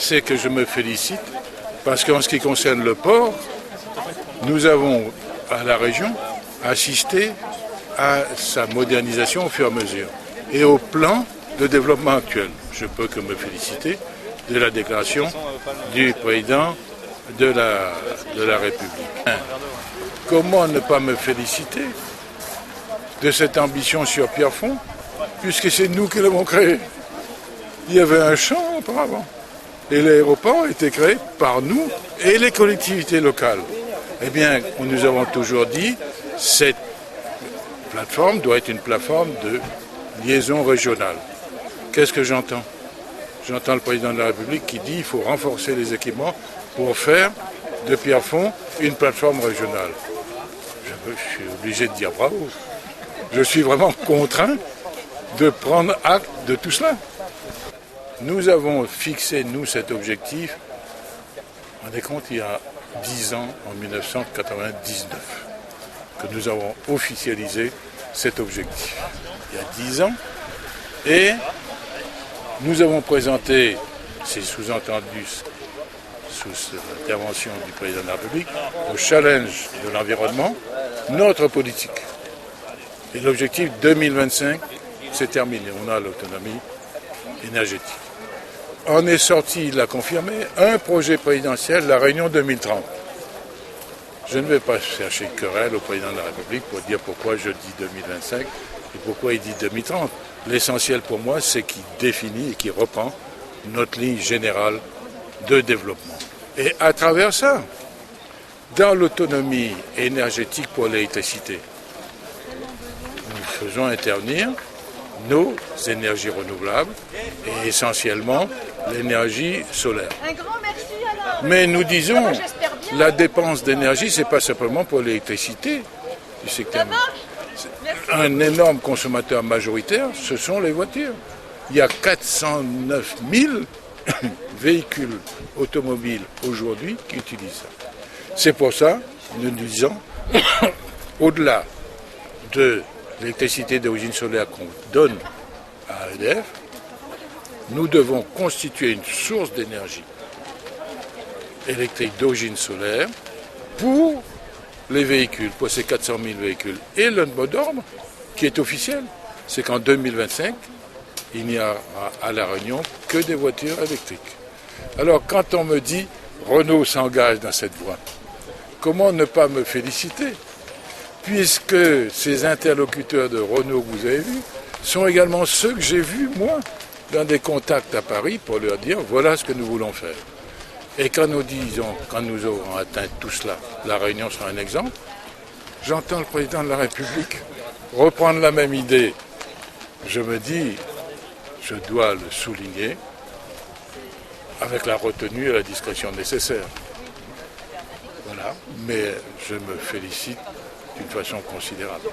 c'est que je me félicite parce qu'en ce qui concerne le port, nous avons à la région assisté à sa modernisation au fur et à mesure et au plan de développement actuel. Je peux que me féliciter de la déclaration du président de la République. Comment ne pas me féliciter de cette ambition sur Pierrefonds, puisque c'est nous qui l'avons créé. Il y avait un champ auparavant. Et l'aéroport a été créé par nous et les collectivités locales. Eh bien, nous avons toujours dit, cette plateforme doit être une plateforme de liaison régionale. Qu'est-ce que j'entends? J'entends le président de la République qui dit qu'il faut renforcer les équipements pour faire de Pierrefonds une plateforme régionale. Je suis obligé de dire bravo. Je suis vraiment contraint de prendre acte de tout cela. Nous avons fixé, nous, cet objectif, vous vous rendez compte, il y a 10 ans, en 1999, que nous avons officialisé cet objectif. Il y a 10 ans, et nous avons présenté, c'est sous-entendu sous l'intervention du président de la République, au challenge de l'environnement, notre politique. Et l'objectif 2025, c'est terminé, on a l'autonomie énergétique. On est sorti, il l'a confirmé, un projet présidentiel, la Réunion 2030. Je ne vais pas chercher de querelle au président de la République pour dire pourquoi je dis 2025 et pourquoi il dit 2030. L'essentiel pour moi, c'est qu'il définit et qu'il reprend notre ligne générale de développement. Et à travers ça, dans l'autonomie énergétique pour l'électricité, nous faisons intervenir nos énergies renouvelables et essentiellement l'énergie solaire. Un grand merci alors. Mais nous disons, la dépense d'énergie, ce n'est pas simplement pour l'électricité. Tu sais que un énorme consommateur majoritaire, ce sont les voitures. Il y a 409 000 véhicules automobiles aujourd'hui qui utilisent ça. C'est pour ça, nous disons, au-delà de l'électricité d'origine solaire qu'on donne à EDF, nous devons constituer une source d'énergie électrique d'origine solaire pour les véhicules, pour ces 400 000 véhicules. Et le mot d'ordre, qui est officiel, c'est qu'en 2025, il n'y aura à La Réunion que des voitures électriques. Alors quand on me dit Renault s'engage dans cette voie, comment ne pas me féliciter, puisque ces interlocuteurs de Renault que vous avez vus sont également ceux que j'ai vus, moi, dans des contacts à Paris pour leur dire voilà ce que nous voulons faire. Et quand nous disons, quand nous aurons atteint tout cela, La Réunion sera un exemple, j'entends le président de la République reprendre la même idée. Je me dis, je dois le souligner avec la retenue et la discrétion nécessaire. Voilà, mais je me félicite d'une façon considérable.